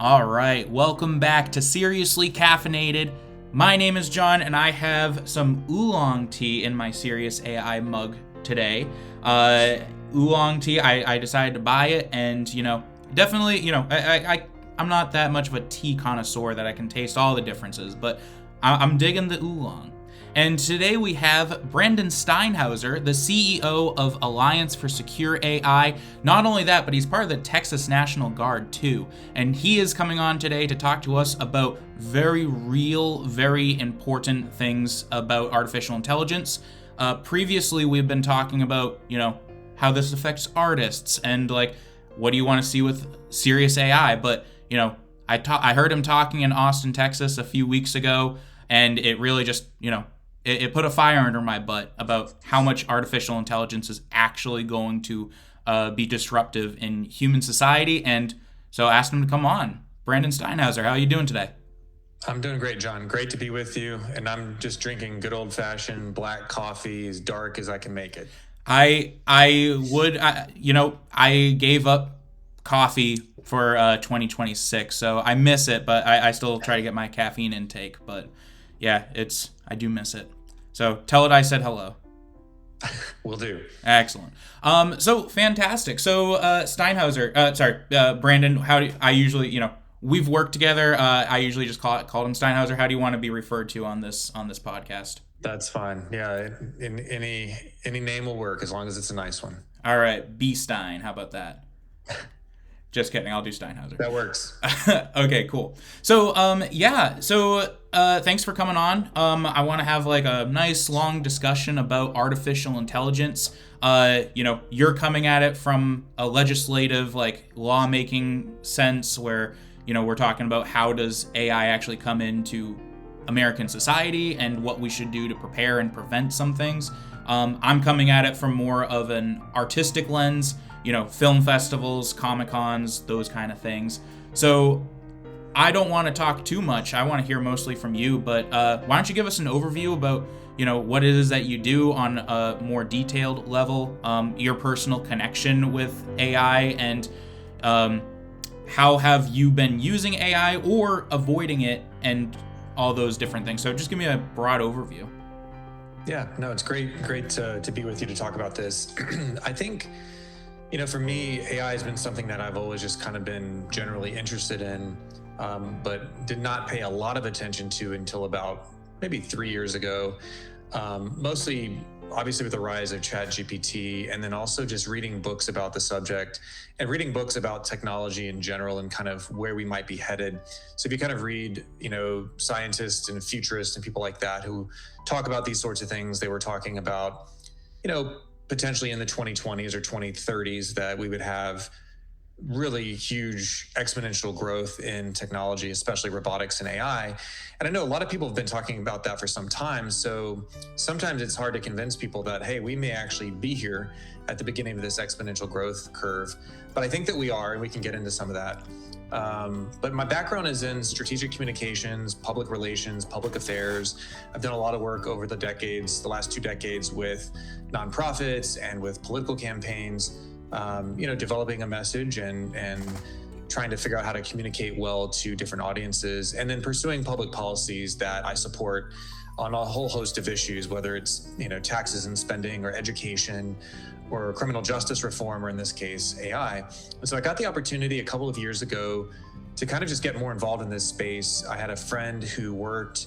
All right, welcome back to Seriously Caffeinated. My name is John, and I have some oolong tea in my Sirius AI mug today. Oolong tea, I decided to buy it, and definitely, I'm not that much of a tea connoisseur that I can taste all the differences, but I'm digging the oolong. And today we have Brendan Steinhauser, the CEO of Alliance for Secure AI. Not only that, but he's part of the Texas National Guard too. And he is coming on today to talk to us about very real, very important things about artificial intelligence. Previously, we've been talking about, how this affects artists and what do you want to see with Sirius AI? But, I heard him talking in Austin, Texas a few weeks ago, and it really just, it put a fire under my butt about how much artificial intelligence is actually going to be disruptive in human society. And so I asked him to come on. Brendan Steinhauser, how are you doing today? I'm doing great, John. Great to be with you. And I'm just drinking good old-fashioned black coffee, as dark as I can make it. I gave up coffee for 2026, so I miss it, but I still try to get my caffeine intake. But yeah, I do miss it. So tell it I said hello. Will do. Excellent. So fantastic. So Brandon, I usually, we've worked together. I usually just called him Steinhauser. How do you want to be referred to on this podcast? That's fine. Yeah, any name will work as long as it's a nice one. All right, B Stein. How about that? Just kidding. I'll do Steinhauser. That works. Okay, cool. So, thanks for coming on. I want to have a nice long discussion about artificial intelligence. You're coming at it from a legislative, lawmaking sense where, we're talking about how does AI actually come into American society and what we should do to prepare and prevent some things. I'm coming at it from more of an artistic lens, film festivals, Comic-Cons, those kind of things. So I don't want to talk too much. I want to hear mostly from you, but why don't you give us an overview about, what it is that you do on a more detailed level, your personal connection with AI, and how have you been using AI or avoiding it, and all those different things. So just give me a broad overview. Yeah, no, it's great to be with you to talk about this. I think, for me, AI has been something that I've always just kind of been generally interested in, but did not pay a lot of attention to until about maybe 3 years ago. Mostly, obviously, with the rise of ChatGPT, and then also just reading books about the subject and reading books about technology in general and kind of where we might be headed. So if you kind of read, scientists and futurists and people like that who talk about these sorts of things, they were talking about, potentially in the 2020s or 2030s that we would have really huge exponential growth in technology, especially robotics and AI. And I know a lot of people have been talking about that for some time. So sometimes it's hard to convince people that, hey, we may actually be here at the beginning of this exponential growth curve. But I think that we are, and we can get into some of that. But my background is in strategic communications, public relations, public affairs. I've done a lot of work over the last 2 decades with nonprofits and with political campaigns, developing a message and trying to figure out how to communicate well to different audiences, and then pursuing public policies that I support on a whole host of issues, whether it's, taxes and spending or education or criminal justice reform, or in this case, AI. And so I got the opportunity a couple of years ago to kind of just get more involved in this space. I had a friend who worked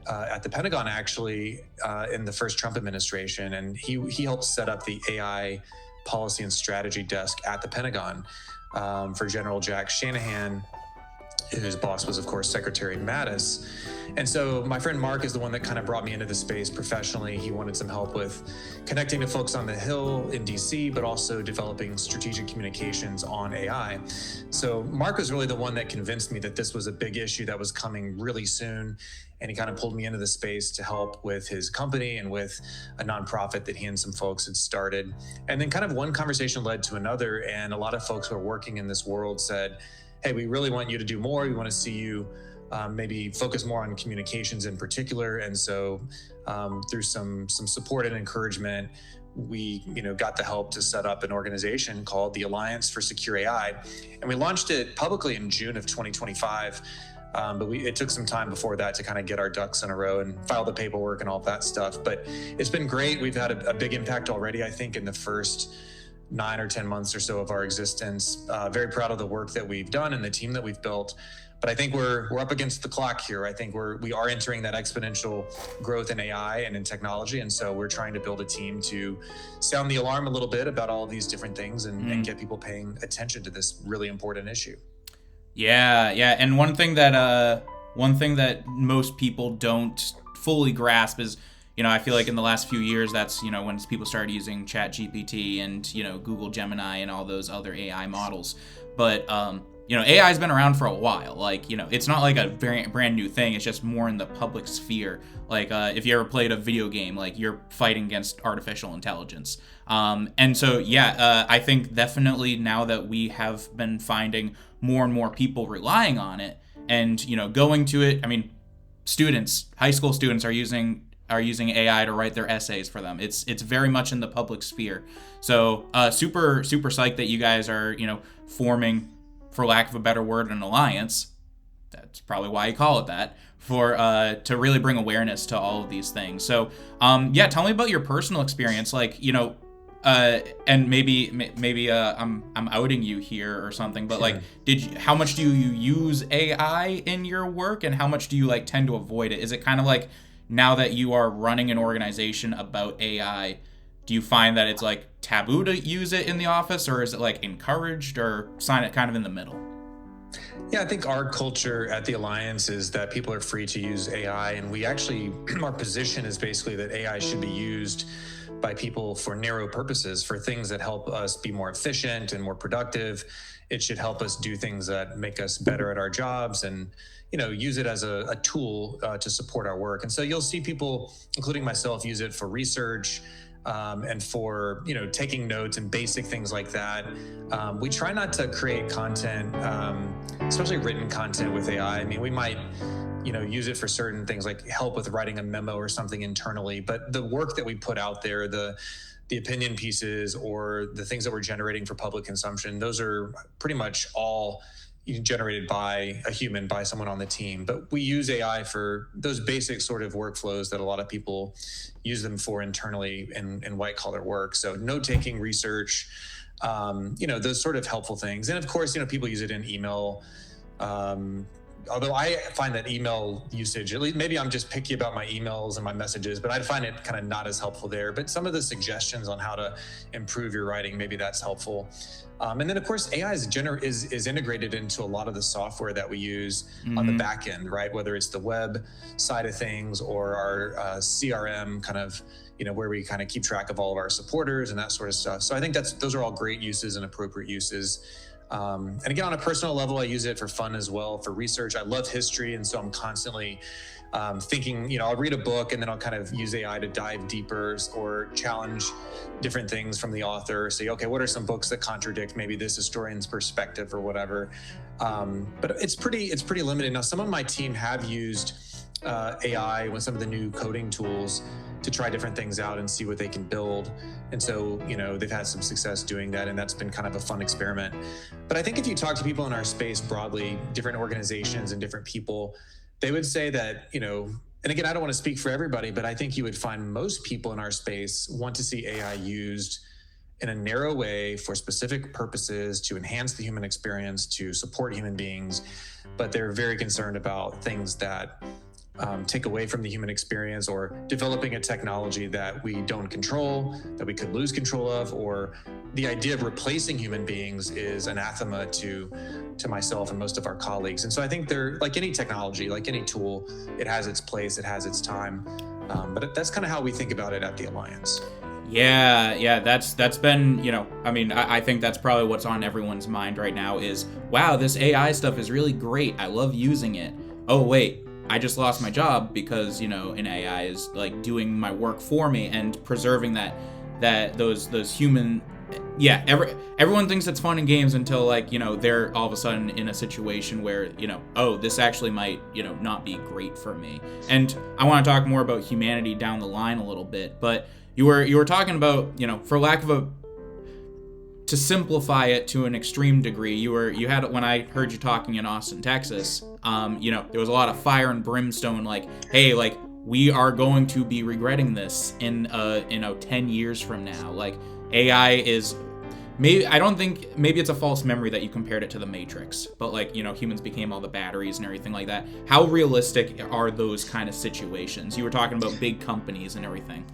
at the Pentagon, actually, in the first Trump administration, and he helped set up the AI policy and strategy desk at the Pentagon for General Jack Shanahan, whose boss was, of course, Secretary Mattis. And so my friend Mark is the one that kind of brought me into the space professionally. He wanted some help with connecting to folks on the Hill in DC, but also developing strategic communications on AI. So Mark was really the one that convinced me that this was a big issue that was coming really soon. And he kind of pulled me into the space to help with his company and with a nonprofit that he and some folks had started. And then kind of one conversation led to another. And a lot of folks who are working in this world said, hey, we really want you to do more. We want to see you maybe focus more on communications in particular. And so through some support and encouragement, we got the help to set up an organization called the Alliance for Secure AI, and we launched it publicly in June of 2025. But it took some time before that to kind of get our ducks in a row and file the paperwork and all of that stuff. But it's been great. We've had a big impact already, I think, in the first 9 or 10 months or so of our existence. Very proud of the work that we've done and the team that we've built. But I think we're up against the clock here. I think we are entering that exponential growth in AI and in technology. And so we're trying to build a team to sound the alarm a little bit about all these different things and get people paying attention to this really important issue. Yeah. And one thing that most people don't fully grasp is, I feel like in the last few years, that's, when people started using ChatGPT and, Google Gemini and all those other AI models. But, AI has been around for a while. Like, it's not like a very brand new thing. It's just more in the public sphere. Like, if you ever played a video game, like you're fighting against artificial intelligence. And so, I think definitely now that we have been finding more and more people relying on it and, going to it. I mean, high school students are using AI to write their essays for them. It's very much in the public sphere. So, super psyched that you guys are, forming, for lack of a better word, an alliance. That's probably why you call it that, for to really bring awareness to all of these things. So, tell me about your personal experience. Like, and maybe I'm outing you here or something, but like, how much do you use AI in your work, and how much do you like tend to avoid it? Is it kind of like, now that you are running an organization about AI, do you find that it's like taboo to use it in the office, or is it like encouraged, or sign it kind of in the middle? Yeah, I think our culture at the Alliance is that people are free to use AI, and we actually, our position is basically that AI should be used by people for narrow purposes, for things that help us be more efficient and more productive. It should help us do things that make us better at our jobs, and use it as a tool to support our work. And so you'll see people, including myself, use it for research and for taking notes and basic things like that. We try not to create content, especially written content, with AI. I mean, we might use it for certain things, like help with writing a memo or something internally. But the work that we put out there, the opinion pieces or the things that we're generating for public consumption, those are pretty much all generated by a human, by someone on the team. But we use AI for those basic sort of workflows that a lot of people use them for internally in white collar work. So note-taking, research, those sort of helpful things. And of course, people use it in email. Although I find that email usage, at least maybe I'm just picky about my emails and my messages, but I find it kind of not as helpful there. But some of the suggestions on how to improve your writing, maybe that's helpful. And then, of course, AI is integrated into a lot of the software that we use on the back end, right? Whether it's the web side of things or our CRM, kind of, where we kind of keep track of all of our supporters and that sort of stuff. So I think those are all great uses and appropriate uses. And again, on a personal level, I use it for fun as well, for research. I love history, and so I'm constantly thinking, I'll read a book and then I'll kind of use AI to dive deeper or challenge different things from the author. Say, okay, what are some books that contradict maybe this historian's perspective or whatever? But it's pretty limited. Now, some of my team have used AI with some of the new coding tools to try different things out and see what they can build. And so, they've had some success doing that, and that's been kind of a fun experiment. But I think if you talk to people in our space broadly, different organizations and different people, they would say that, and again, I don't want to speak for everybody, but I think you would find most people in our space want to see AI used in a narrow way for specific purposes to enhance the human experience, to support human beings. But they're very concerned about things that take away from the human experience, or developing a technology that we don't control, that we could lose control of, or the idea of replacing human beings is anathema to myself and most of our colleagues. And so I think they're, like any technology, like any tool, it has its place, it has its time. But that's kind of how we think about it at the Alliance. Yeah, that's been, I think that's probably what's on everyone's mind right now is, wow, this AI stuff is really great. I love using it. Oh, wait, I just lost my job because, an AI is like doing my work for me and preserving those human. Yeah, everyone thinks it's fun and games until they're all of a sudden in a situation where, this actually might, not be great for me. And I want to talk more about humanity down the line a little bit, but you were talking about, for lack of to simplify it to an extreme degree, you had, when I heard you talking in Austin, Texas, there was a lot of fire and brimstone, like, hey, like, we are going to be regretting this in 10 years from now. Like, AI is maybe it's a false memory that you compared it to the Matrix, but like, humans became all the batteries and everything like that. How realistic are those kind of situations? You were talking about big companies and everything.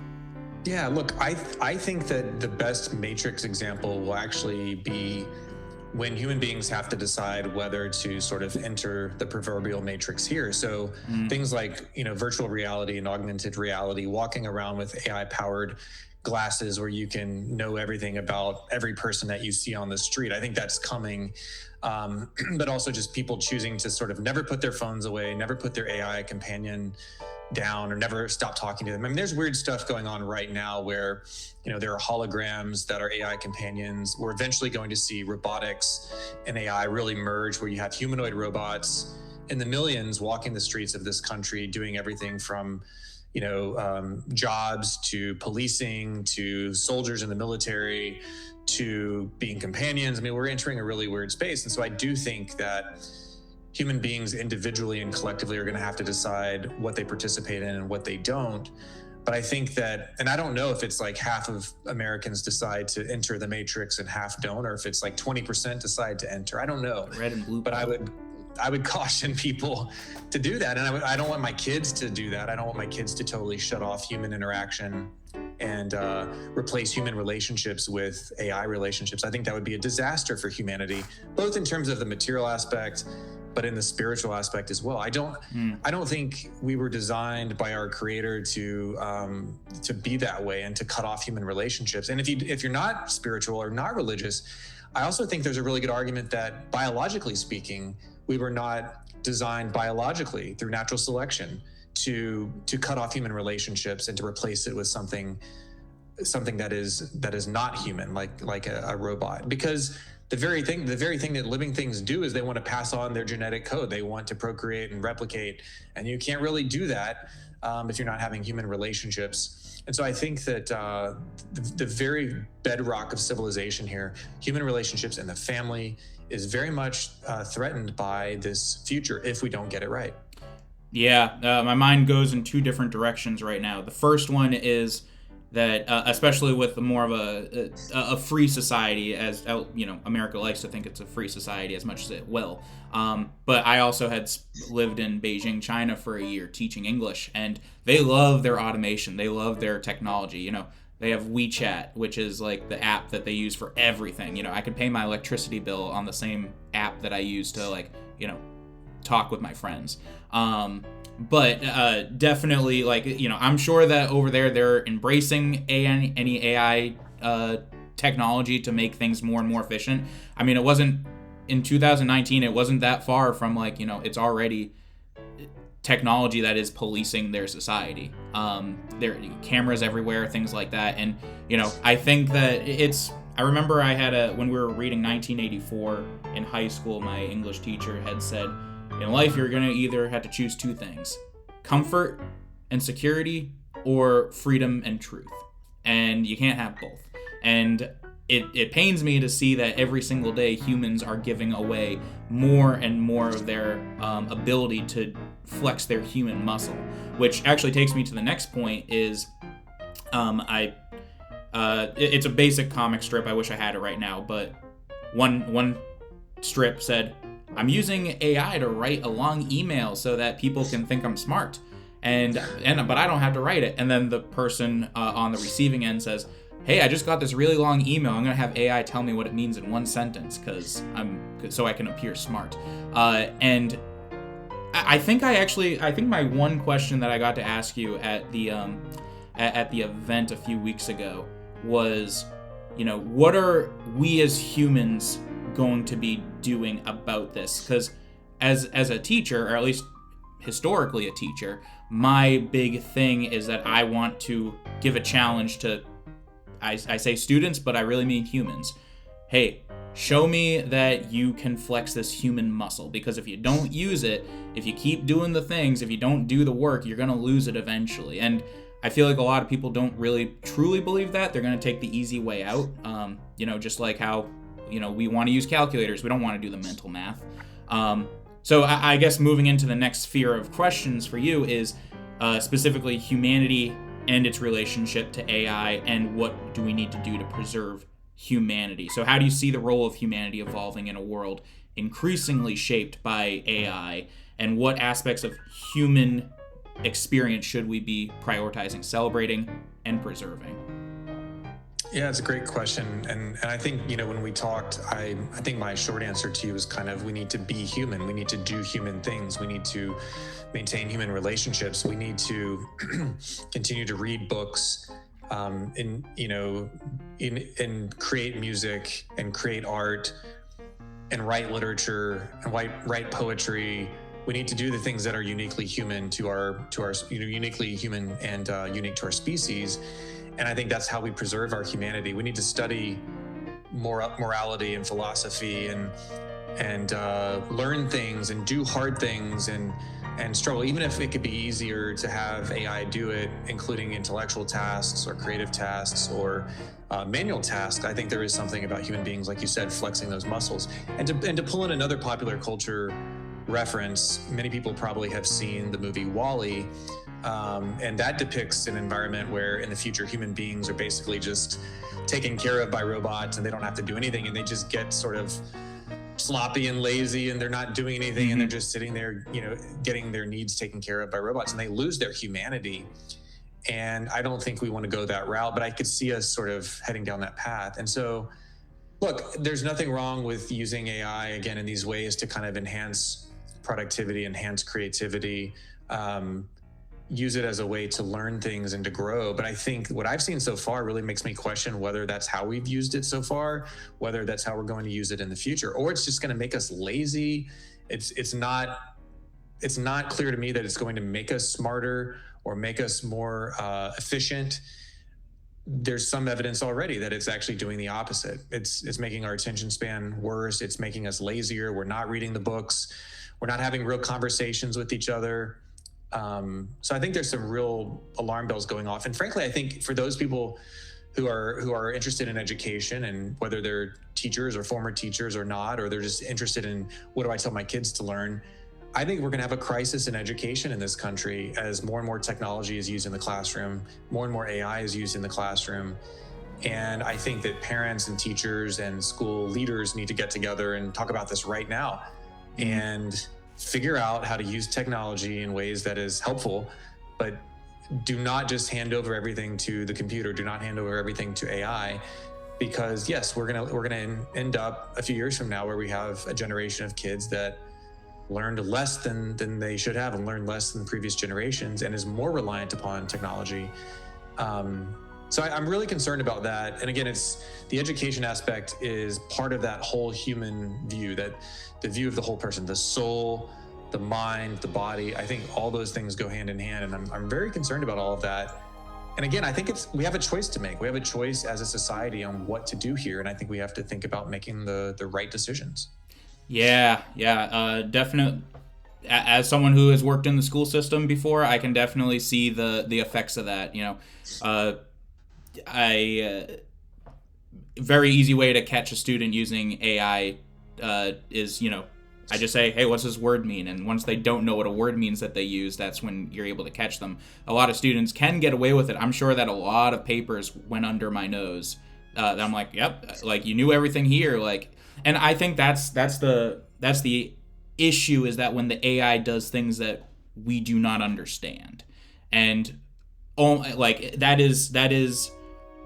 Yeah, look, I think that the best Matrix example will actually be when human beings have to decide whether to sort of enter the proverbial matrix here. So things like, virtual reality and augmented reality, walking around with AI-powered glasses where you can know everything about every person that you see on the street. I think that's coming. But also just people choosing to sort of never put their phones away, never put their AI companion down, or never stop talking to them. I mean, there's weird stuff going on right now where, there are holograms that are AI companions. We're eventually going to see robotics and AI really merge, where you have humanoid robots in the millions walking the streets of this country, doing everything from, jobs to policing to soldiers in the military to being companions. I mean, we're entering a really weird space. And so I do think that human beings individually and collectively are going to have to decide what they participate in and what they don't. But I think that, and I don't know if it's like half of Americans decide to enter the matrix and half don't, or if it's like 20% decide to enter. I don't know. Red and blue. But I would caution people to do that. And I don't want my kids to do that. I don't want my kids to totally shut off human interaction and replace human relationships with AI relationships. I think that would be a disaster for humanity, both in terms of the material aspect, but in the spiritual aspect as well. I don't think we were designed by our creator to be that way and to cut off human relationships. And if you're not spiritual or not religious, I also think there's a really good argument that biologically speaking, we were not designed biologically through natural selection to cut off human relationships and to replace it with something that is not human, like a robot. Because the very thing that living things do is they want to pass on their genetic code. They want to procreate and replicate, and you can't really do that if you're not having human relationships. And so I think that the very bedrock of civilization here, human relationships and the family, is very much threatened by this future if we don't get it right. Yeah, my mind goes in two different directions right now. The first one is that, especially with more of a free society, as America likes to think it's a free society as much as it will. But I also had lived in Beijing, China for a year teaching English, and they love their automation. They love their technology. They have WeChat, which is like the app that they use for everything. I could pay my electricity bill on the same app that I use to talk with my friends. But definitely, I'm sure that over there they're embracing any AI technology to make things more and more efficient. I mean, it wasn't in 2019. It wasn't that far from it's already technology that is policing their society. There are cameras everywhere, things like that, and I think that I remember when we were reading 1984 in high school, my English teacher had said, in life, you're going to either have to choose two things: comfort and security, or freedom and truth. And you can't have both. And it pains me to see that every single day humans are giving away more and more of their ability to flex their human muscle. Which actually takes me to the next point is, it's a basic comic strip. I wish I had it right now, but one strip said, "I'm using AI to write a long email so that people can think I'm smart, but I don't have to write it." And then the person on the receiving end says, "Hey, I just got this really long email. I'm gonna have AI tell me what it means in one sentence so I can appear smart." And I think my one question that I got to ask you at the event a few weeks ago was, what are we as humans going to be doing about this? Because as a teacher, or at least historically a teacher, my big thing is that I want to give a challenge to, I say students, but I really mean humans. Hey, show me that you can flex this human muscle, because if you don't use it, if you keep doing the things, if you don't do the work, you're going to lose it eventually. And I feel like a lot of people don't really truly believe that. They're going to take the easy way out. Just like how, we want to use calculators. We don't want to do the mental math. So I guess moving into the next sphere of questions for you is specifically humanity and its relationship to AI, and what do we need to do to preserve humanity? So how do you see the role of humanity evolving in a world increasingly shaped by AI, and what aspects of human experience should we be prioritizing, celebrating, and preserving? Yeah, it's a great question. And I think, when we talked, I think my short answer to you is kind of, we need to be human. We need to do human things. We need to maintain human relationships. We need to continue to read books, and create music and create art and write literature and write poetry. We need to do the things that are uniquely human to our uniquely human and unique to our species. And I think that's how we preserve our humanity. We need to study morality and philosophy and learn things and do hard things and struggle, even if it could be easier to have AI do it, including intellectual tasks or creative tasks or manual tasks. I think there is something about human beings, like you said, flexing those muscles. And to pull in another popular culture reference, many people probably have seen the movie WALL-E. And that depicts an environment where in the future human beings are basically just taken care of by robots, and they don't have to do anything, and they just get sort of sloppy and lazy, and they're not doing anything, and they're just sitting there, getting their needs taken care of by robots, and they lose their humanity. And I don't think we want to go that route, but I could see us sort of heading down that path. And so, look, there's nothing wrong with using AI again in these ways to kind of enhance productivity, enhance creativity, use it as a way to learn things and to grow. But I think what I've seen so far really makes me question whether that's how we've used it so far, whether that's how we're going to use it in the future, or it's just going to make us lazy. It's not clear to me that it's going to make us smarter or make us more efficient. There's some evidence already that it's actually doing the opposite. It's making our attention span worse. It's making us lazier. We're not reading the books. We're not having real conversations with each other. So I think there's some real alarm bells going off. And frankly, I think for those people who are interested in education, and whether they're teachers or former teachers or not, or they're just interested in what do I tell my kids to learn, I think we're going to have a crisis in education in this country as more and more technology is used in the classroom, more and more AI is used in the classroom. And I think that parents and teachers and school leaders need to get together and talk about this right now and figure out how to use technology in ways that is helpful, but do not just hand over everything to the computer. Do not hand over everything to AI, because yes, we're gonna end up a few years from now where we have a generation of kids that learned less than they should have, and learned less than previous generations, and is more reliant upon technology. So I'm really concerned about that. And again, it's the education aspect is part of that whole human view, that the view of the whole person, the soul, the mind, the body. I think all those things go hand in hand. And I'm very concerned about all of that. And again, I think we have a choice to make. We have a choice as a society on what to do here. And I think we have to think about making the right decisions. Yeah, definitely. As someone who has worked in the school system before, I can definitely see the effects of that. Very easy way to catch a student using AI is, I just say, hey, what's this word mean? And once they don't know what a word means that they use, that's when you're able to catch them. A lot of students can get away with it. I'm sure that a lot of papers went under my nose. That I'm like, yep, like you knew everything here. And I think that's the issue, is that when the AI does things that we do not understand, and that is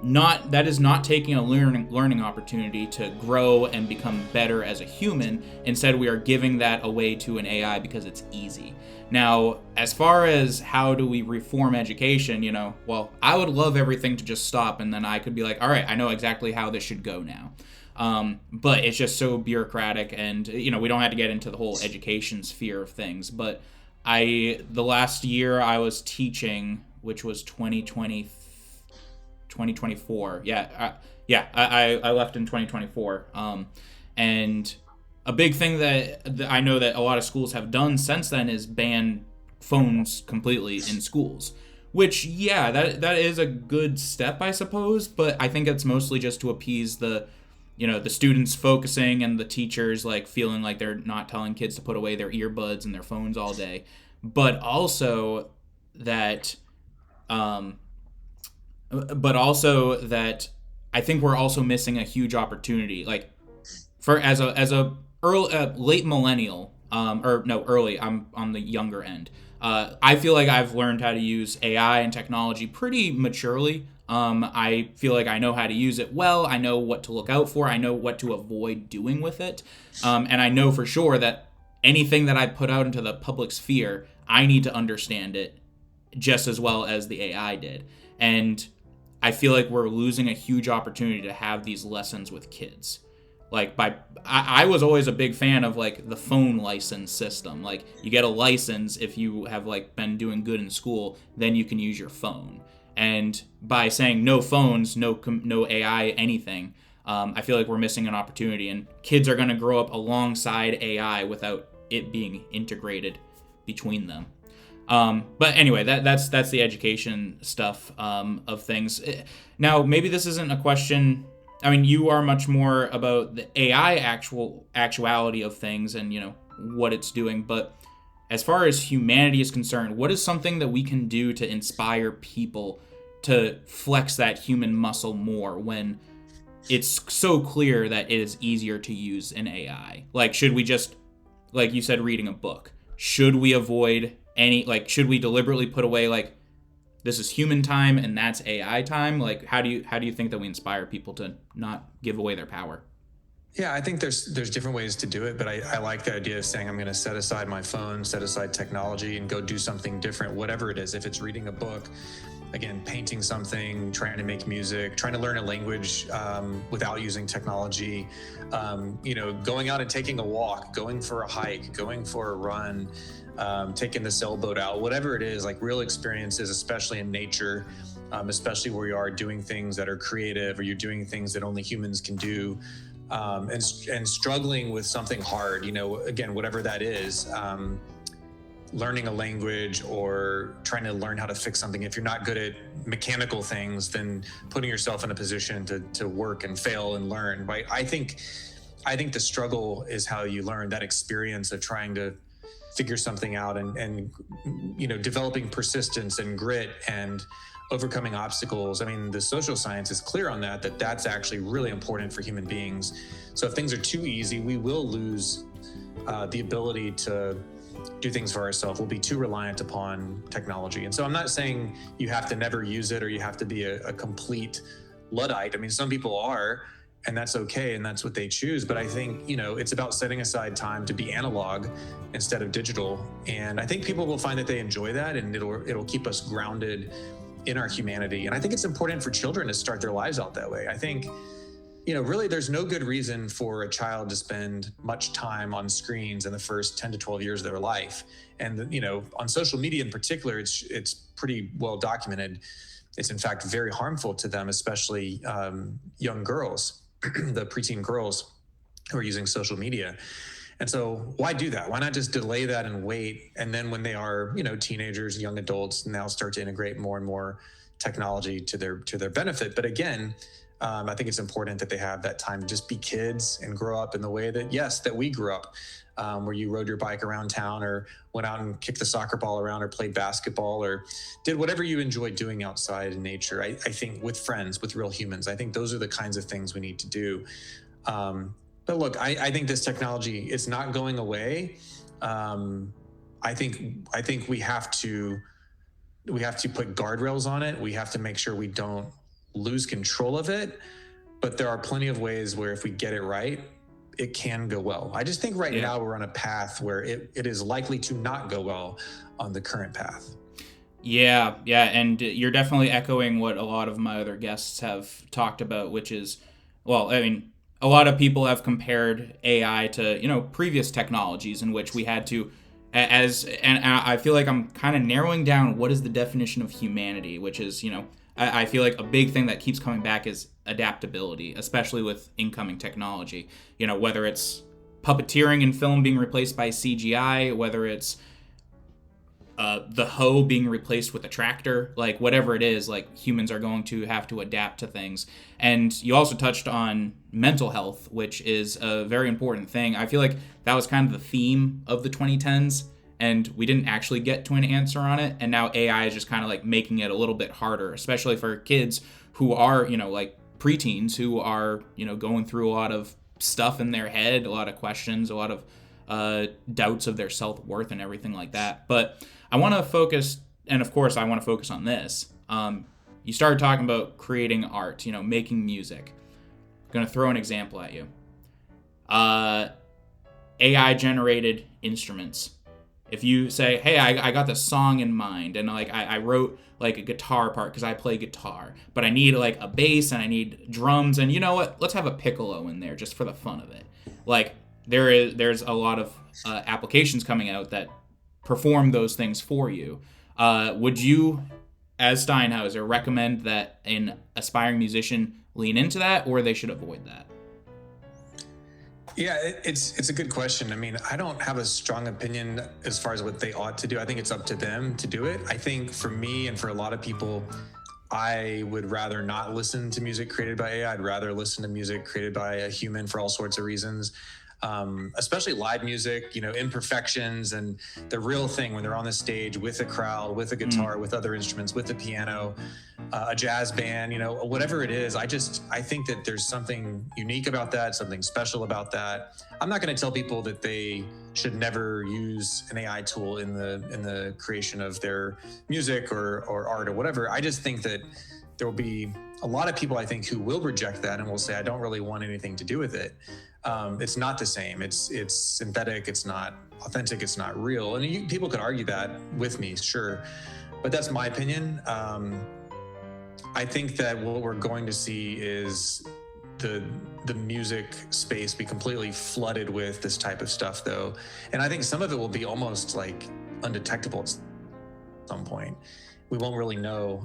not taking a learning opportunity to grow and become better as a human. Instead, we are giving that away to an AI because it's easy. Now, as far as how do we reform education, well, I would love everything to just stop, and then I could be like, all right, I know exactly how this should go now. But it's just so bureaucratic, and we don't have to get into the whole education sphere of things. But the last year I was teaching, which was 2024. I left in 2024. And a big thing that I know that a lot of schools have done since then is ban phones completely in schools, Which, yeah, that is a good step, I suppose, but I think it's mostly just to appease the students focusing and the teachers like feeling like they're not telling kids to put away their earbuds and their phones all day, but also that, um, I think we're also missing a huge opportunity, like for as a early late millennial, or no early. I'm on the younger end. I feel like I've learned how to use AI and technology pretty maturely. I feel like I know how to use it well. I know what to look out for. I know what to avoid doing with it. And I know for sure that anything that I put out into the public sphere, I need to understand it just as well as the AI did. And I feel like we're losing a huge opportunity to have these lessons with kids. Like I was always a big fan of like the phone license system. Like you get a license if you have like been doing good in school, then you can use your phone. And by saying no phones, no AI, anything, I feel like we're missing an opportunity. And kids are going to grow up alongside AI without it being integrated between them. But anyway, that's the education stuff of things. Now, maybe this isn't a question. I mean, you are much more about the AI actuality of things and, what it's doing. But as far as humanity is concerned, what is something that we can do to inspire people to flex that human muscle more when it's so clear that it is easier to use an AI? Like, should we just, like you said, reading a book? Should we avoid should we deliberately put away, like, this is human time and that's AI time? Like, how do you think that we inspire people to not give away their power? Yeah, I think there's different ways to do it, but I like the idea of saying I'm going to set aside my phone, set aside technology, and go do something different, whatever it is. If it's reading a book, again, painting something, trying to make music, trying to learn a language without using technology, going out and taking a walk, going for a hike, going for a run, taking the sailboat out, whatever it is, like real experiences, especially in nature, especially where you are doing things that are creative or you're doing things that only humans can do, and struggling with something hard, again, whatever that is, learning a language or trying to learn how to fix something. If you're not good at mechanical things, then putting yourself in a position to work and fail and learn, right? I think the struggle is how you learn, that experience of trying to figure something out and developing persistence and grit and overcoming obstacles. I mean, the social science is clear on that's actually really important for human beings. So if things are too easy, we will lose the ability to do things for ourselves. We'll be too reliant upon technology. And so I'm not saying you have to never use it or you have to be a complete Luddite. I mean, some people are, and that's okay, and that's what they choose. But I think, it's about setting aside time to be analog instead of digital. And I think people will find that they enjoy that, and it'll keep us grounded in our humanity. And I think it's important for children to start their lives out that way. I think, really there's no good reason for a child to spend much time on screens in the first 10 to 12 years of their life. And, on social media in particular, it's pretty well documented. It's in fact very harmful to them, especially young girls, the preteen girls who are using social media. And so why do that? Why not just delay that and wait? And then when they are, teenagers, young adults, now start to integrate more and more technology to their benefit. But again, I think it's important that they have that time to just be kids and grow up in the way that we grew up, where you rode your bike around town or went out and kicked the soccer ball around or played basketball or did whatever you enjoyed doing outside in nature. I think with friends, with real humans, I think those are the kinds of things we need to do. But look, I think this technology is not going away. I think we have to put guardrails on it. We have to make sure we don't lose control of it. But there are plenty of ways where if we get it right, it can go well. I just think now we're on a path where it is likely to not go well on the current path. Yeah, and you're definitely echoing what a lot of my other guests have talked about, which is, well, I mean, a lot of people have compared AI to, previous technologies in which we had to, and I feel like I'm kind of narrowing down what is the definition of humanity, which is, I feel like a big thing that keeps coming back is adaptability, especially with incoming technology. Whether it's puppeteering in film being replaced by CGI, whether it's the hoe being replaced with a tractor, like whatever it is, like humans are going to have to adapt to things. And you also touched on mental health, which is a very important thing. I feel like that was kind of the theme of the 2010s, and we didn't actually get to an answer on it. And now AI is just kind of like making it a little bit harder, especially for kids who are, like preteens who are, going through a lot of stuff in their head, a lot of questions, a lot of doubts of their self-worth and everything like that. But I want to focus, and of course I want to focus on this. You started talking about creating art, making music. I'm going to throw an example at you. AI generated instruments. If you say, hey, I got this song in mind, and like I wrote like a guitar part because I play guitar, but I need like a bass and I need drums, and you know what? Let's have a piccolo in there just for the fun of it. Like there's a lot of applications coming out that perform those things for you. Would you, as Steinhauser, recommend that an aspiring musician lean into that, or they should avoid that? Yeah, it's a good question. I mean, I don't have a strong opinion as far as what they ought to do. I think it's up to them to do it. I think for me and for a lot of people, I would rather not listen to music created by AI. I'd rather listen to music created by a human for all sorts of reasons. Especially live music, imperfections and the real thing when they're on the stage with a crowd, with a guitar, with other instruments, with a piano, a jazz band, whatever it is. I think that there's something unique about that, something special about that. I'm not going to tell people that they should never use an AI tool in the creation of their music or art or whatever. I just think that there will be a lot of people, I think, who will reject that and will say, I don't really want anything to do with it. It's not the same. It's synthetic. It's not authentic. It's not real. And people could argue that with me, sure. But that's my opinion. I think that what we're going to see is the music space be completely flooded with this type of stuff, though. And I think some of it will be almost like undetectable at some point. We won't really know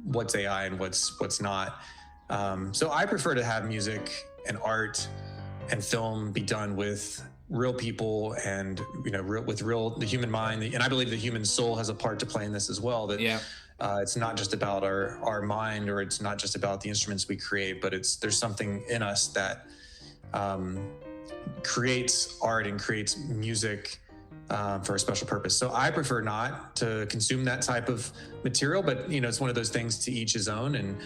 what's AI and what's not. So I prefer to have music and art and film be done with real people and the human mind. And I believe the human soul has a part to play in this as well. That it's not just about our mind, or it's not just about the instruments we create, but there's something in us that creates art and creates music for a special purpose. So I prefer not to consume that type of material, but it's one of those things, to each his own. And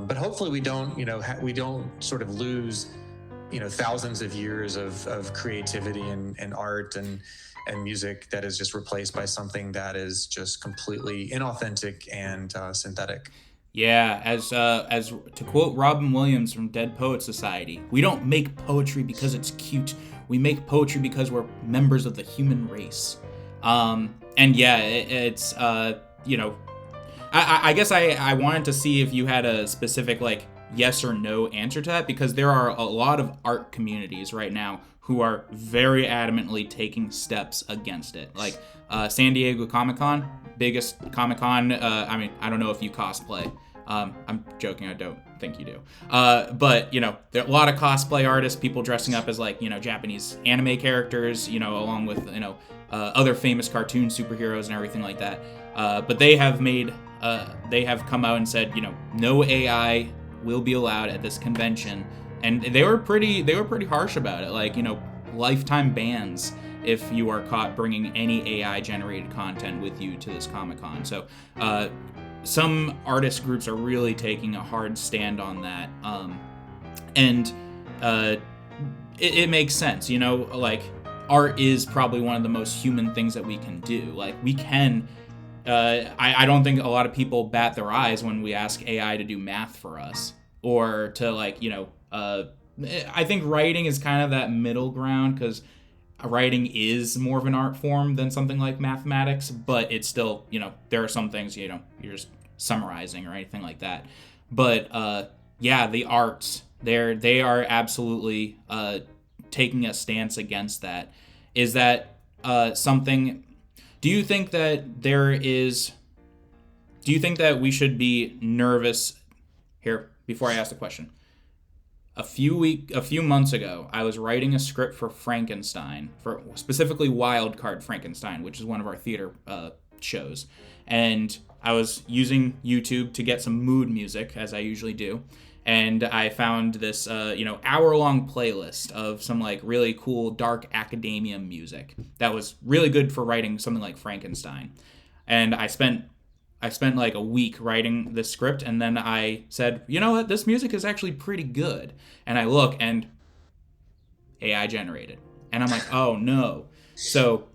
but hopefully we don't we don't sort of lose thousands of years of creativity and art and music that is just replaced by something that is just completely inauthentic and synthetic. Yeah, as to quote Robin Williams from Dead Poets Society, we don't make poetry because it's cute. We make poetry because we're members of the human race. And yeah, it's I guess I wanted to see if you had a specific like yes or no answer to that, because there are a lot of art communities right now who are very adamantly taking steps against it. Like San Diego Comic-Con, biggest Comic-Con. I mean, I don't know if you cosplay. I'm joking, I don't think you do. But, there are a lot of cosplay artists, people dressing up as like, Japanese anime characters, along with, other famous cartoon superheroes and everything like that. But they have come out and said, no AI will be allowed at this convention. And they were pretty harsh about it. Like, lifetime bans if you are caught bringing any AI generated content with you to this Comic-Con. So, some artist groups are really taking a hard stand on that. And it makes sense, like art is probably one of the most human things that we can do. Like we can, I don't think a lot of people bat their eyes when we ask AI to do math for us, or to like, I think writing is kind of that middle ground, because writing is more of an art form than something like mathematics, but it's still, there are some things, you're just summarizing or anything like that. But yeah, the arts, they are absolutely taking a stance against that. Is that something, do you think that we should be nervous here before I ask the question? A few months ago, I was writing a script for Frankenstein, for specifically Wildcard Frankenstein, which is one of our theater shows. And I was using YouTube to get some mood music, as I usually do. And I found this, hour-long playlist of some like really cool dark academia music that was really good for writing something like Frankenstein. And I spent like a week writing this script, and then I said, you know what, this music is actually pretty good. And I look, and AI generated, and I'm like, oh no. So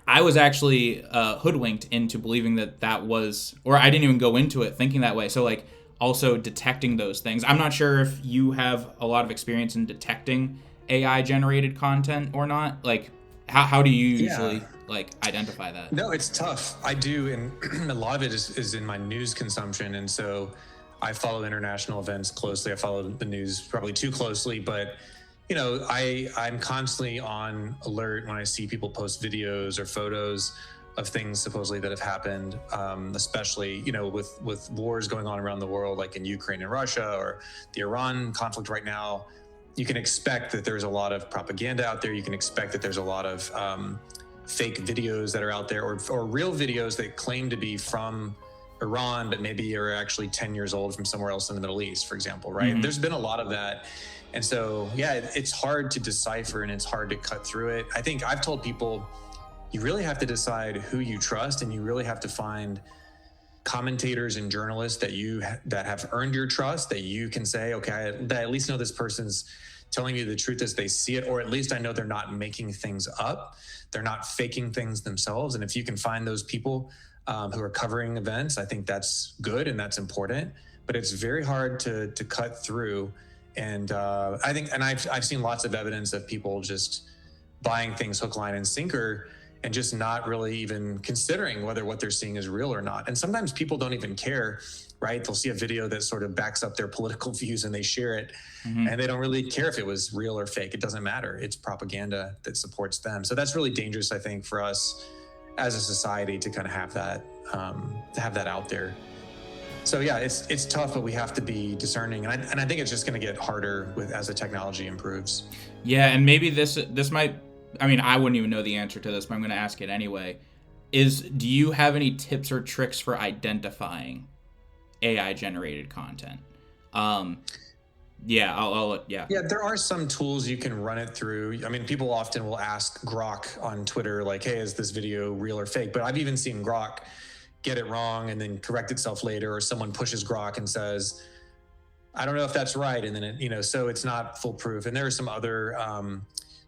I was actually hoodwinked into believing that was, or I didn't even go into it thinking that way. So like, also detecting those things. I'm not sure if you have a lot of experience in detecting AI generated content or not. Like, how do you usually like identify that? No, it's tough. I do, and a lot of it is in my news consumption, and so I follow international events closely. I follow the news probably too closely, but I'm constantly on alert when I see people post videos or photos of things supposedly that have happened, especially with wars going on around the world, like in Ukraine and Russia, or the Iran conflict right now. You can expect that there's a lot of propaganda out there. You can expect that there's a lot of fake videos that are out there, or real videos that claim to be from Iran, but maybe are actually 10 years old from somewhere else in the Middle East, for example, right? Mm-hmm. There's been a lot of that. And so, it's hard to decipher and it's hard to cut through it. I think I've told people, you really have to decide who you trust, and you really have to find commentators and journalists that have earned your trust, that you can say, okay, I at least know this person's telling me the truth as they see it, or at least I know they're not making things up. They're not faking things themselves. And if you can find those people who are covering events, I think that's good and that's important. But it's very hard to cut through. And I think, and I've seen lots of evidence of people just buying things hook, line, and sinker, and just not really even considering whether what they're seeing is real or not. And sometimes people don't even care, right? They'll see a video that sort of backs up their political views and they share it, mm-hmm. and they don't really care if it was real or fake. It doesn't matter. It's propaganda that supports them. So that's really dangerous, I think, for us as a society to kind of have that out there. So it's tough, but we have to be discerning, and I think it's just going to get harder as the technology improves. Yeah, and maybe this might. I mean, I wouldn't even know the answer to this, but I'm going to ask it anyway. Do you have any tips or tricks for identifying AI-generated content? Yeah, Yeah, there are some tools you can run it through. I mean, people often will ask Grok on Twitter, like, hey, is this video real or fake? But I've even seen Grok get it wrong and then correct itself later, or someone pushes Grok and says, I don't know if that's right. And then, so it's not foolproof. And there are some other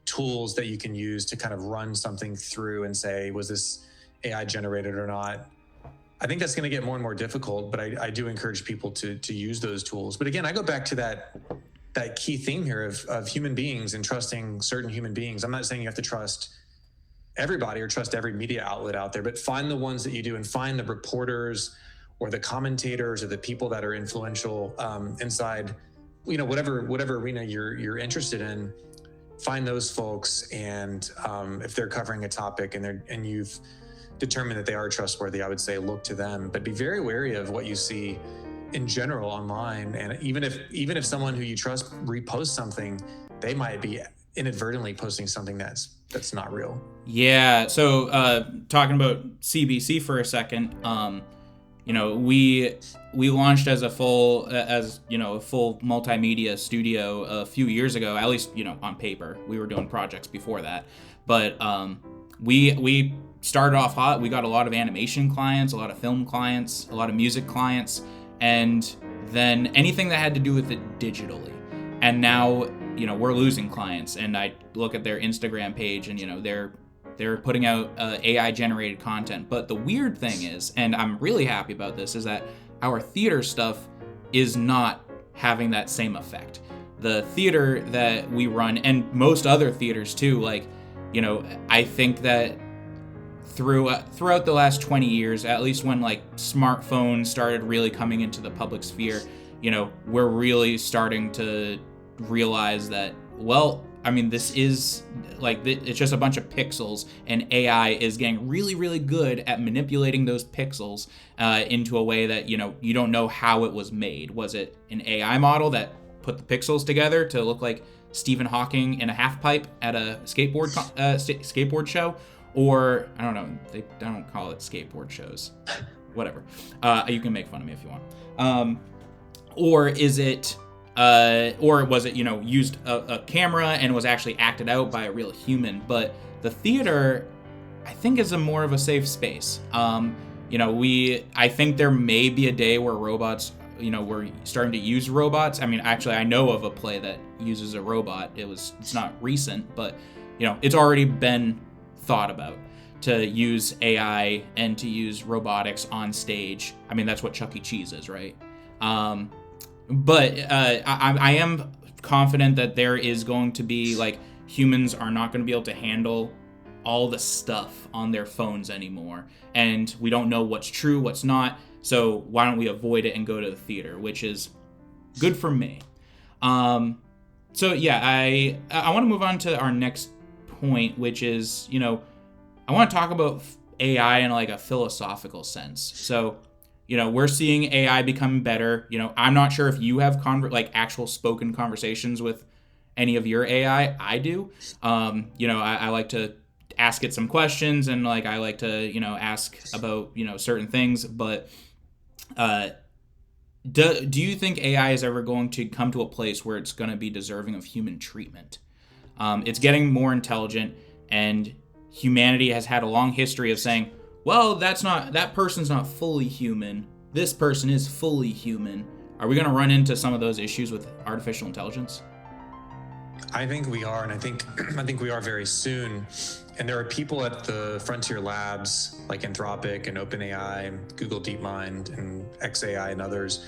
tools that you can use to kind of run something through and say, was this AI generated or not? I think that's going to get more and more difficult, but I do encourage people to use those tools. But again, I go back to that key theme here of human beings and trusting certain human beings. I'm not saying you have to trust everybody or trust every media outlet out there, but find the ones that you do, and find the reporters or the commentators or the people that are influential inside, whatever arena you're interested in. Find those folks, and if they're covering a topic and you've determined that they are trustworthy, I would say look to them. But be very wary of what you see in general online. And even if someone who you trust reposts something, they might be inadvertently posting something that's not real. Yeah. So talking about CBC for a second, we launched as a full multimedia studio a few years ago, at least, on paper. We were doing projects before that, but we started off hot. We got a lot of animation clients, a lot of film clients, a lot of music clients, and then anything that had to do with it digitally. And now, we're losing clients, and I look at their Instagram page, and they're putting out AI generated content. But the weird thing is, and I'm really happy about this, is that our theater stuff is not having that same effect. The theater that we run, and most other theaters too, I think that throughout the last 20 years, at least when smartphones started really coming into the public sphere, we're really starting to realize that, this is it's just a bunch of pixels, and AI is getting really, really good at manipulating those pixels into a way that, you don't know how it was made. Was it an AI model that put the pixels together to look like Stephen Hawking in a half pipe at a skateboard show? or I don't know, they don't call it skateboard shows, whatever. You can make fun of me if you want. Or is it, or was it, used a camera and was actually acted out by a real human? But the theater, I think, is a more of a safe space. I think there may be a day where robots, we're starting to use robots. I mean, actually, I know of a play that uses a robot. It's not recent, but, it's already been thought about to use AI and to use robotics on stage. I mean, that's what Chuck E. Cheese is, right? But I am confident that there is going to be, like, humans are not going to be able to handle all the stuff on their phones anymore. And we don't know what's true, what's not. So why don't we avoid it and go to the theater, which is good for me. So yeah, I want to move on to our next point, which is, I want to talk about AI in like a philosophical sense. So, we're seeing AI become better. I'm not sure if you have actual spoken conversations with any of your AI. I do. I like to ask it some questions, and I like to, ask about, certain things. But do you think AI is ever going to come to a place where it's going to be deserving of human treatment? It's getting more intelligent, and humanity has had a long history of saying, well, that person's not fully human. This person is fully human. Are we going to run into some of those issues with artificial intelligence? I think we are, and I think we are very soon. And there are people at the frontier labs like Anthropic and OpenAI, Google DeepMind, and XAI and others,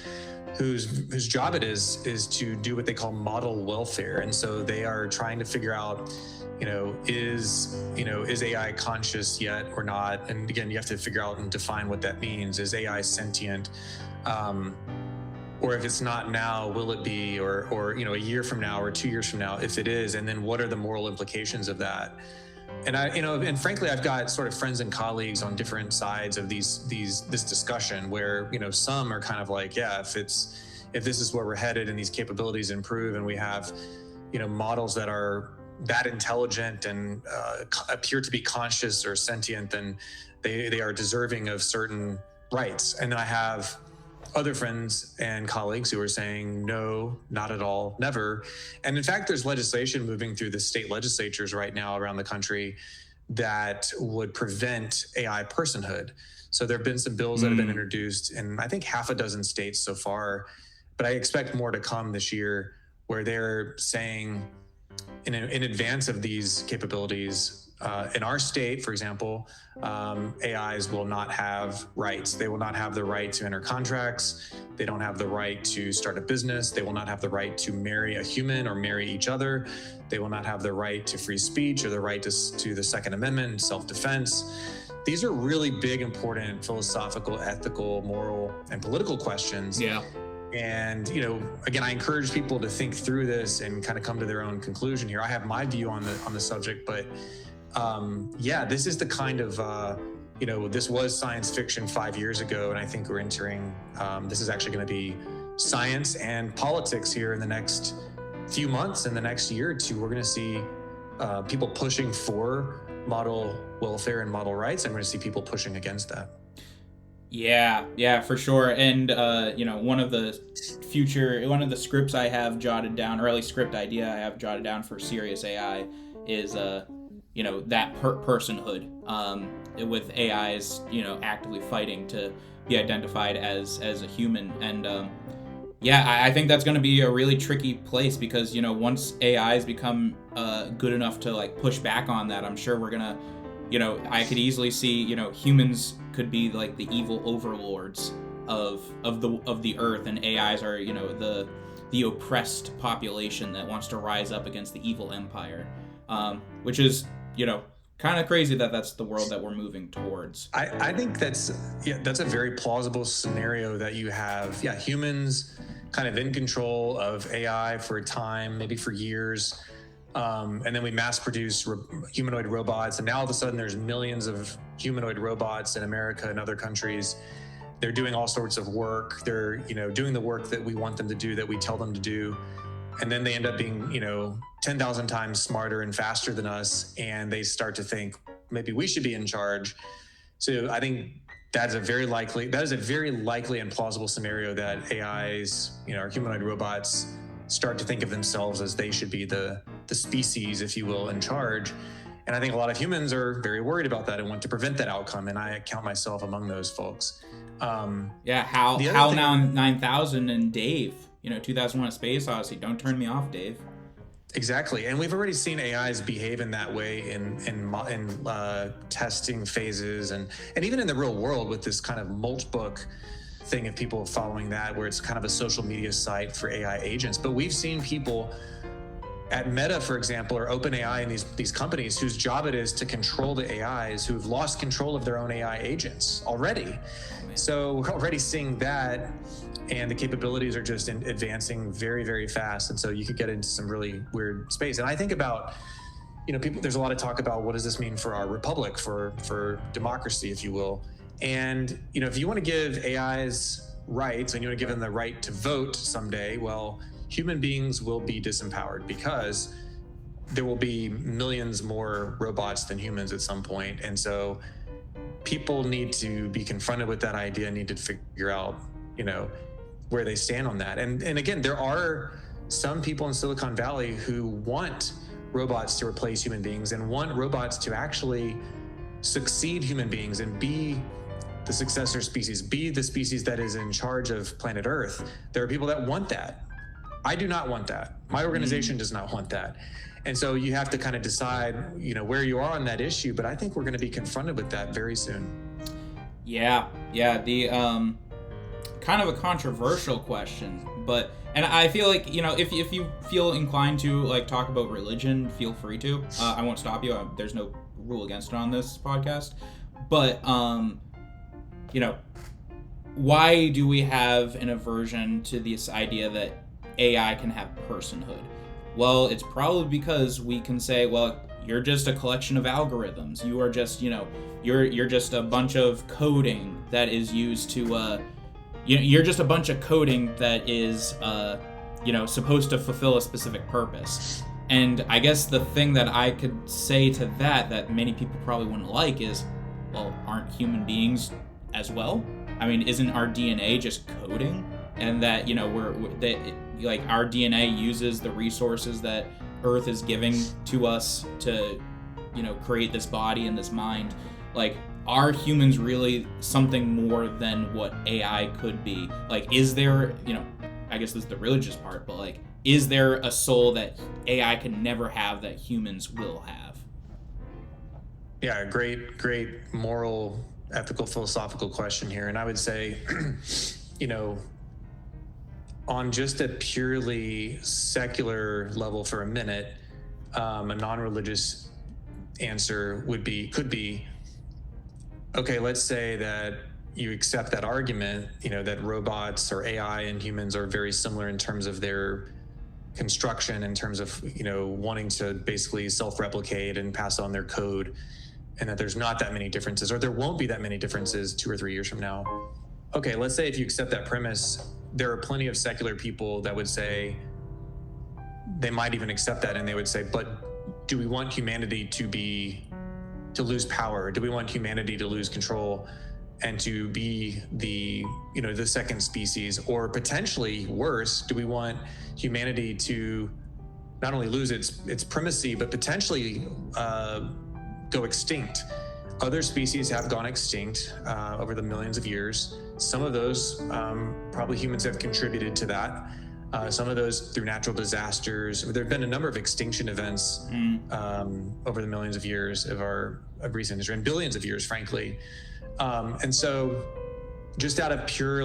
whose job it is to do what they call model welfare. And so they are trying to figure out, is AI conscious yet or not? And again, you have to figure out and define what that means. Is AI sentient? Or if it's not now, will it be? Or a year from now or 2 years from now, if it is, and then what are the moral implications of that? And and frankly, I've got sort of friends and colleagues on different sides of this discussion where, some are kind of like, yeah, if this is where we're headed and these capabilities improve and we have, models that are that intelligent and appear to be conscious or sentient, then they are deserving of certain rights. And then I have other friends and colleagues who are saying, no, not at all, never. And in fact, there's legislation moving through the state legislatures right now around the country that would prevent AI personhood. So there have been some bills that have been introduced in, I think, half a dozen states so far, but I expect more to come this year, where they're saying in advance of these capabilities, in our state, for example, AIs will not have rights. They will not have the right to enter contracts. They don't have the right to start a business. They will not have the right to marry a human or marry each other. They will not have the right to free speech or the right to the Second Amendment and self-defense. These are really big, important philosophical, ethical, moral, and political questions. Yeah. And, again, I encourage people to think through this and kind of come to their own conclusion here. I have my view on the subject, but this is the kind of, this was science fiction 5 years ago, and I think we're entering, this is actually going to be science and politics here in the next few months. In the next year or two, we're going to see people pushing for model welfare and model rights, and we're going to see people pushing against that. Yeah, for sure. And, one of the scripts I have jotted down, or at least script idea I have jotted down for Sirius AI is, that personhood, with AIs, actively fighting to be identified as a human. And, I think that's going to be a really tricky place because, once AIs become, good enough to push back on that, I'm sure we're going to, I could easily see, humans could be like the evil overlords of the earth, and AIs are, the oppressed population that wants to rise up against the evil empire, which is, kind of crazy that that's the world that we're moving towards. I think that's a very plausible scenario that you have, humans kind of in control of AI for a time, maybe for years. And then we mass produce humanoid robots. And now all of a sudden there's millions of humanoid robots in America and other countries. They're doing all sorts of work. They're, doing the work that we want them to do, that we tell them to do. And then they end up being, 10,000 times smarter and faster than us. And they start to think, maybe we should be in charge. So I think that is a very likely and plausible scenario that AIs, or humanoid robots, start to think of themselves as they should be the species, if you will, in charge. And I think a lot of humans are very worried about that and want to prevent that outcome. And I count myself among those folks. HAL 9000 and Dave, 2001: A Space Odyssey. Don't turn me off, Dave. Exactly, and we've already seen AIs behave in that way in testing phases, and even in the real world with this kind of mulch book thing of people following that, where it's kind of a social media site for AI agents. But we've seen people at Meta, for example, or OpenAI, and these companies whose job it is to control the AIs, who've lost control of their own AI agents already. So we're already seeing that. And the capabilities are just advancing very, very fast. And so you could get into some really weird space. And I think about, people, there's a lot of talk about what does this mean for our republic, for democracy, if you will. And, if you want to give AIs rights and you want to give them the right to vote someday, well, human beings will be disempowered because there will be millions more robots than humans at some point. And so people need to be confronted with that idea, need to figure out, where they stand on that. And again, there are some people in Silicon Valley who want robots to replace human beings and want robots to actually succeed human beings and be the successor species, be the species that is in charge of planet Earth. There are people that want that. I do not want that. My organization does not want that. And so you have to kind of decide, where you are on that issue. But I think we're going to be confronted with that very soon. Yeah. The kind of a controversial question, and I feel like, if you feel inclined to talk about religion, feel free to. I won't stop you. There's no rule against it on this podcast. But why do we have an aversion to this idea that AI can have personhood? Well, it's probably because we can say, well, you're just a collection of algorithms. You are just, you're just a bunch of coding that is used to, you're just a bunch of coding that is, supposed to fulfill a specific purpose. And I guess the thing that I could say to that many people probably wouldn't like is, well, aren't human beings as well? I mean, isn't our DNA just coding? And that, our DNA uses the resources that Earth is giving to us to, create this body and this mind. Are humans really something more than what AI could be? Is there, I guess this is the religious part, but is there a soul that AI can never have that humans will have? Yeah, great moral, ethical, philosophical question here. And I would say, on just a purely secular level for a minute, a non-religious answer could be, okay, let's say that you accept that argument, that robots or AI and humans are very similar in terms of their construction, in terms of, wanting to basically self-replicate and pass on their code, and that there's not that many differences, or there won't be that many differences 2 or 3 years from now. Okay, let's say if you accept that premise, there are plenty of secular people that would say, they might even accept that, and they would say, but do we want humanity to lose power? Do we want humanity to lose control and to be the second species? Or potentially worse, do we want humanity to not only lose its primacy, but potentially go extinct? Other species have gone extinct over the millions of years. Some of those, probably humans have contributed to that. Some of those through natural disasters. There have been a number of extinction events over the millions of years of recent history, and billions of years, frankly. And so just out of pure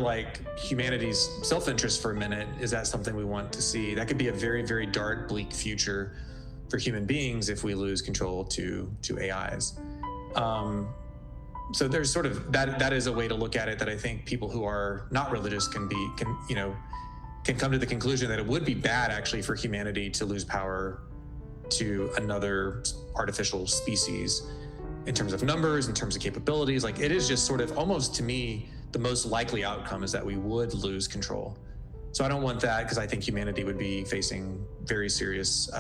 humanity's self-interest for a minute, is that something we want to see? That could be a very, very dark, bleak future for human beings if we lose control to AIs. So there's sort of that is a way to look at it that I think people who are not religious can come to the conclusion that it would be bad actually for humanity to lose power to another artificial species in terms of numbers, in terms of capabilities. It is just sort of almost, to me, the most likely outcome is that we would lose control. So I don't want that, because I think humanity would be facing a very serious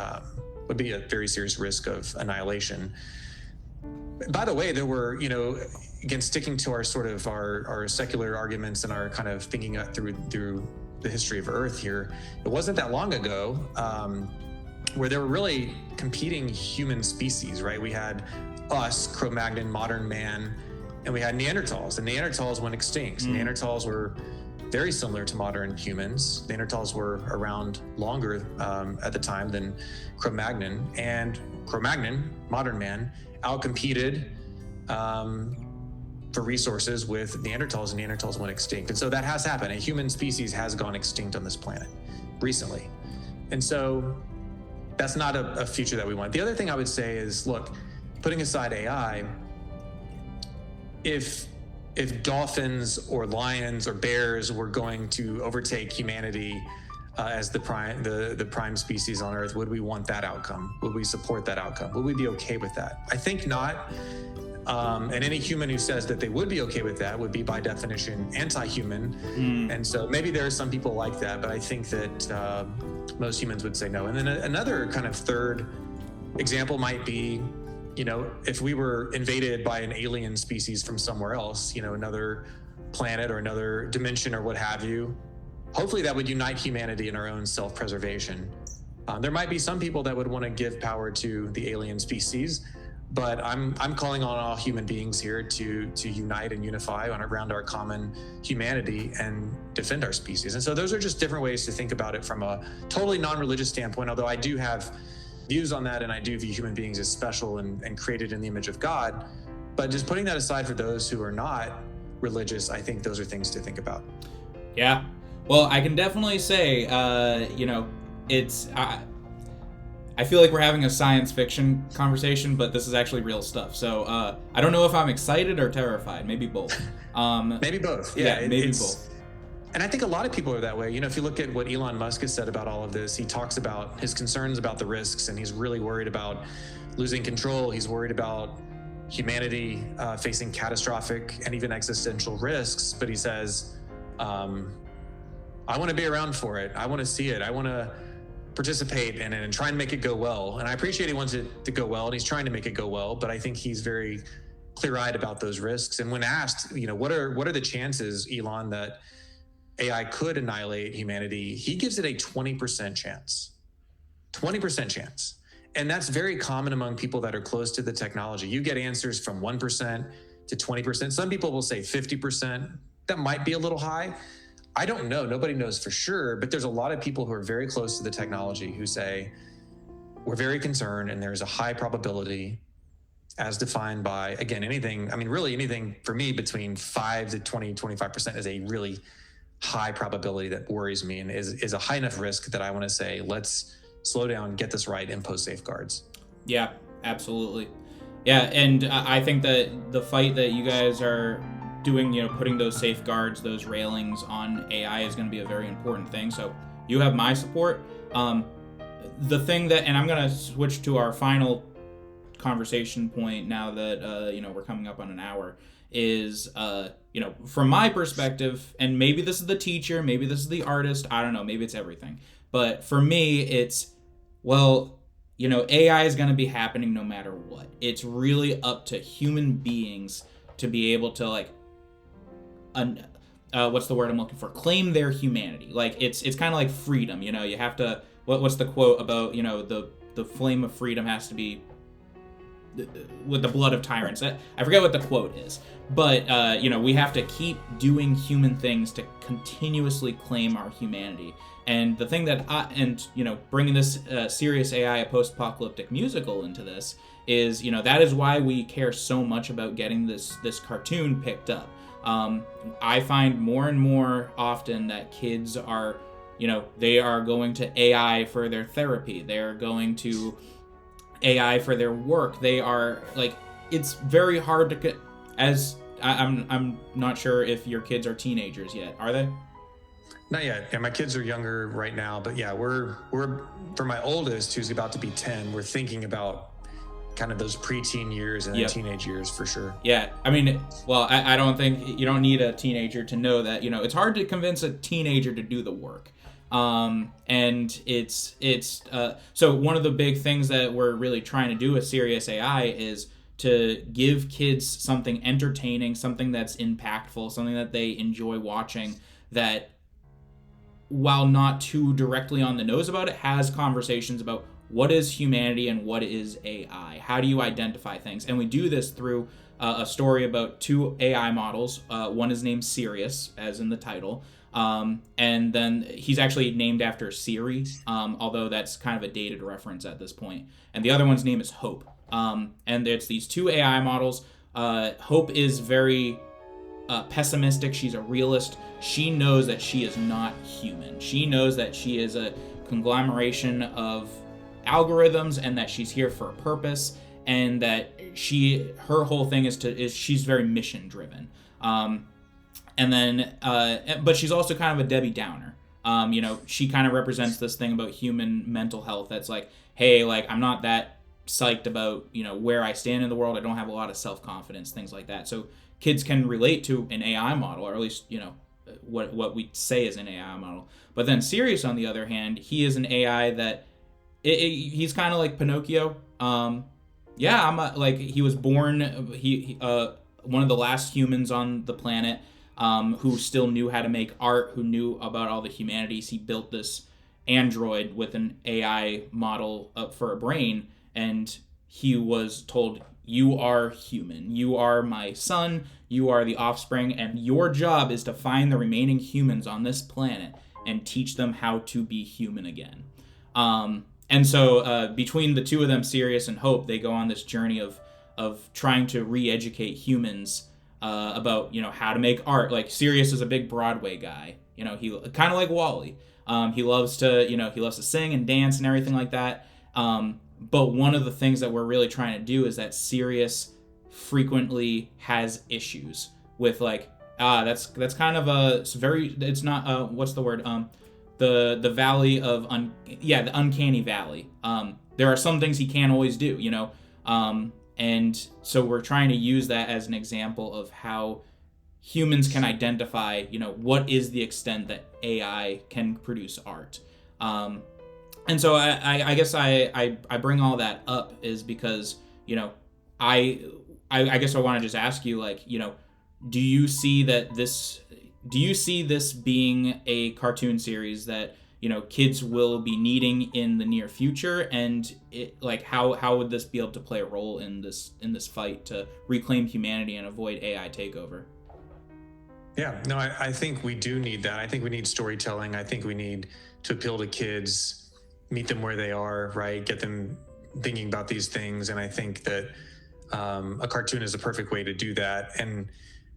risk of annihilation. By the way, there were, again, sticking to our sort of our secular arguments and our kind of thinking through the history of Earth here. It wasn't that long ago where there were really competing human species, right? We had us, Cro-Magnon, modern man, and we had Neanderthals, and Neanderthals went extinct. Neanderthals were very similar to modern humans. Neanderthals were around longer at the time than Cro-Magnon, and Cro-Magnon, modern man, outcompeted for resources with Neanderthals, and Neanderthals went extinct. And so that has happened. A human species has gone extinct on this planet recently. And so that's not a future that we want. The other thing I would say is, look, putting aside AI, if dolphins or lions or bears were going to overtake humanity as the prime species on Earth, would we want that outcome? Would we support that outcome? Would we be okay with that? I think not. And any human who says that they would be okay with that would be by definition anti-human. And so maybe there are some people like that, but I think that most humans would say no. And then another kind of third example might be, if we were invaded by an alien species from somewhere else, another planet or another dimension or what have you, hopefully that would unite humanity in our own self-preservation. There might be some people that would want to give power to the alien species, but I'm calling on all human beings here to unite and unify around our common humanity and defend our species. And so those are just different ways to think about it from a totally non-religious standpoint, although I do have views on that, and I do view human beings as special and created in the image of God. But just putting that aside for those who are not religious, I think those are things to think about. Yeah. Well, I can definitely say, I feel like we're having a science fiction conversation, but this is actually real stuff. So I don't know if I'm excited or terrified. Maybe both. Maybe both. Yeah, maybe both. And I think a lot of people are that way. If you look at what Elon Musk has said about all of this, he talks about his concerns about the risks, and he's really worried about losing control. He's worried about humanity facing catastrophic and even existential risks. But he says, I want to be around for it. I want to see it. I want to participate in it and try and make it go well. And I appreciate he wants it to go well, and he's trying to make it go well. But I think he's very clear-eyed about those risks. And when asked, what are the chances, Elon, that AI could annihilate humanity, he gives it a 20% chance. 20% chance. And that's very common among people that are close to the technology. You get answers from 1% to 20%. Some people will say 50%. That might be a little high. I don't know. Nobody knows for sure. But there's a lot of people who are very close to the technology who say, we're very concerned, and there's a high probability, as defined by, again, anything for me between 5 to 20, 25% is a really high probability that worries me and is a high enough risk that I want to say, let's slow down, get this right, impose safeguards. Yeah, absolutely. Yeah, and I think that the fight that you guys are doing, putting those safeguards, those railings on AI is going to be a very important thing. So you have my support. The thing that, and I'm going to switch to our final conversation point now that, we're coming up on an hour, is, from my perspective, and maybe this is the teacher, maybe this is the artist, I don't know, maybe it's everything. But for me, it's, AI is going to be happening no matter what. It's really up to human beings to be able to, what's the word I'm looking for? Claim their humanity. It's kind of like freedom, you have to, what's the quote about, the flame of freedom has to be with the blood of tyrants. I forget what the quote is, but we have to keep doing human things to continuously claim our humanity. And the thing that bringing this Sirius AI, a post-apocalyptic musical, into this is, that is why we care so much about getting this cartoon picked up. I find more and more often that kids are, they are going to AI for their therapy. They're going to AI for their work. They are it's very hard to get, as I'm not sure if your kids are teenagers yet. Are they? Not yet. Yeah, my kids are younger right now, but yeah, we're for my oldest, who's about to be 10, we're thinking about kind of those preteen years and teenage years for sure. Yeah. I don't think you don't need a teenager to know that, it's hard to convince a teenager to do the work. And it's so one of the big things that we're really trying to do with Sirius AI is to give kids something entertaining, something that's impactful, something that they enjoy watching, that while not too directly on the nose about it, has conversations about what is humanity and what is AI. How do you identify things? And we do this through a story about two AI models. One is named Sirius, as in the title. And then he's actually named after Siri, although that's kind of a dated reference at this point. And the other one's name is Hope. And it's these two AI models. Hope is very pessimistic. She's a realist. She knows that she is not human. She knows that she is a conglomeration of algorithms and that she's here for a purpose, and that her whole thing is she's very mission driven. And then but she's also kind of a Debbie Downer. She kind of represents this thing about human mental health that's like, hey, like, I'm not that psyched about where I stand in the world. I don't have a lot of self-confidence, things like that. So kids can relate to an AI model, or at least what we say is an AI model. But then Sirius, on the other hand, he is an AI that he's kind of like Pinocchio. He was born one of the last humans on the planet, who still knew how to make art, who knew about all the humanities. He built this android with an AI model for a brain, and he was told, you are human. You are my son. You are the offspring, and your job is to find the remaining humans on this planet and teach them how to be human again. And so between the two of them, Sirius and Hope, they go on this journey of trying to re-educate humans about how to make art. Like, Sirius is a big Broadway guy. He kind of like Wall-E. He loves to sing and dance and everything like that. But one of the things that we're really trying to do is that Sirius frequently has issues with, like, that's kind of it's not what's the word, the valley of the uncanny valley. There are some things he can't always do, and so we're trying to use that as an example of how humans can identify what is the extent that AI can produce art. And so I guess I bring all that up is because I guess I want to just ask you, like, do you see this being a cartoon series that kids will be needing in the near future, and how would this be able to play a role in this fight to reclaim humanity and avoid AI takeover? Yeah, no, I think we do need that. I think we need storytelling. I think we need to appeal to kids, meet them where they are, right? Get them thinking about these things. And I think that a cartoon is a perfect way to do that. And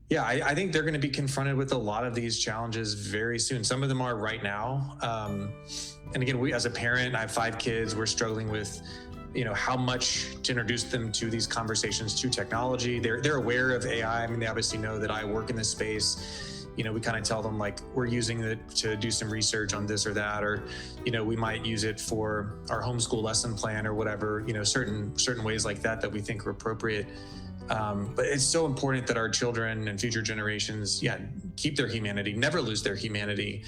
yeah, I think they're going to be confronted with a lot of these challenges very soon. Some of them are right now. And again, we, as a parent, I have 5 kids. We're struggling with, how much to introduce them to these conversations, to technology. They're aware of AI. I mean, they obviously know that I work in this space. We kind of tell them, like, we're using it to do some research on this or that, or, we might use it for our homeschool lesson plan or whatever, certain ways like that we think are appropriate. But it's so important that our children and future generations, keep their humanity, never lose their humanity.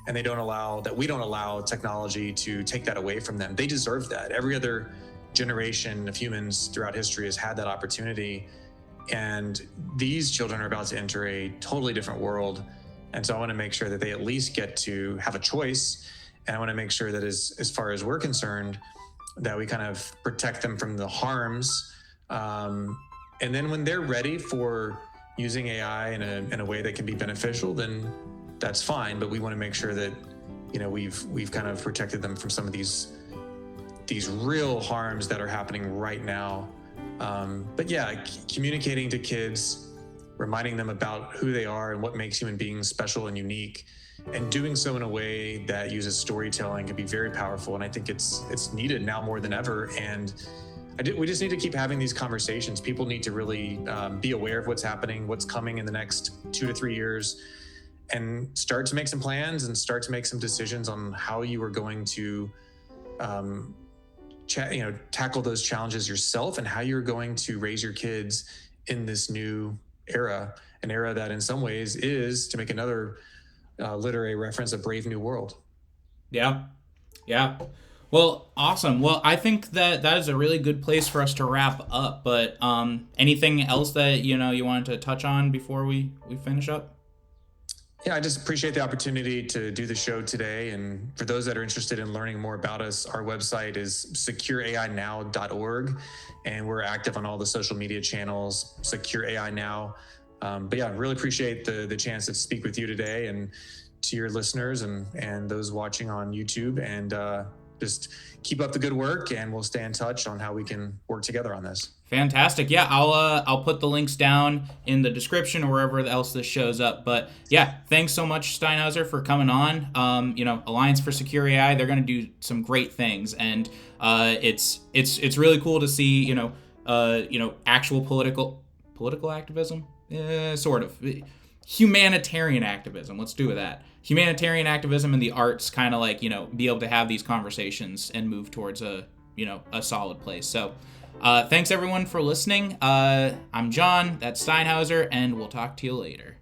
And we don't allow technology to take that away from them. They deserve that. Every other generation of humans throughout history has had that opportunity. And these children are about to enter a totally different world. And so I want to make sure that they at least get to have a choice. And I want to make sure that as far as we're concerned, that we kind of protect them from the harms. And then when they're ready for using AI in a way that can be beneficial, then that's fine. But we want to make sure that, we've kind of protected them from some of these real harms that are happening right now. But yeah, communicating to kids, reminding them about who they are and what makes human beings special and unique, and doing so in a way that uses storytelling can be very powerful. And I think it's needed now more than ever. And we just need to keep having these conversations. People need to really be aware of what's happening, what's coming in the next 2 to 3 years, and start to make some plans and start to make some decisions on how you are going to tackle those challenges yourself, and how you're going to raise your kids in this new era, an era that in some ways is, to make another literary reference, a brave new world. Yeah. Well, awesome. Well, I think that is a really good place for us to wrap up. But anything else that you wanted to touch on before we finish up? Yeah, I just appreciate the opportunity to do the show today. And for those that are interested in learning more about us, our website is secureainow.org, and we're active on all the social media channels, Secure AI Now. But yeah, really appreciate the chance to speak with you today, and to your listeners and those watching on YouTube. And just keep up the good work, and we'll stay in touch on how we can work together on this. Fantastic. Yeah, I'll put the links down in the description or wherever else this shows up. But yeah, thanks so much, Steinhauser, for coming on. Alliance for Secure AI, they're going to do some great things, and it's really cool to see actual political activism, sort of humanitarian activism. Let's do with that. Humanitarian activism in the arts, kind of like be able to have these conversations and move towards a solid place. So. Thanks everyone for listening. I'm John, that's Steinhauser, and we'll talk to you later.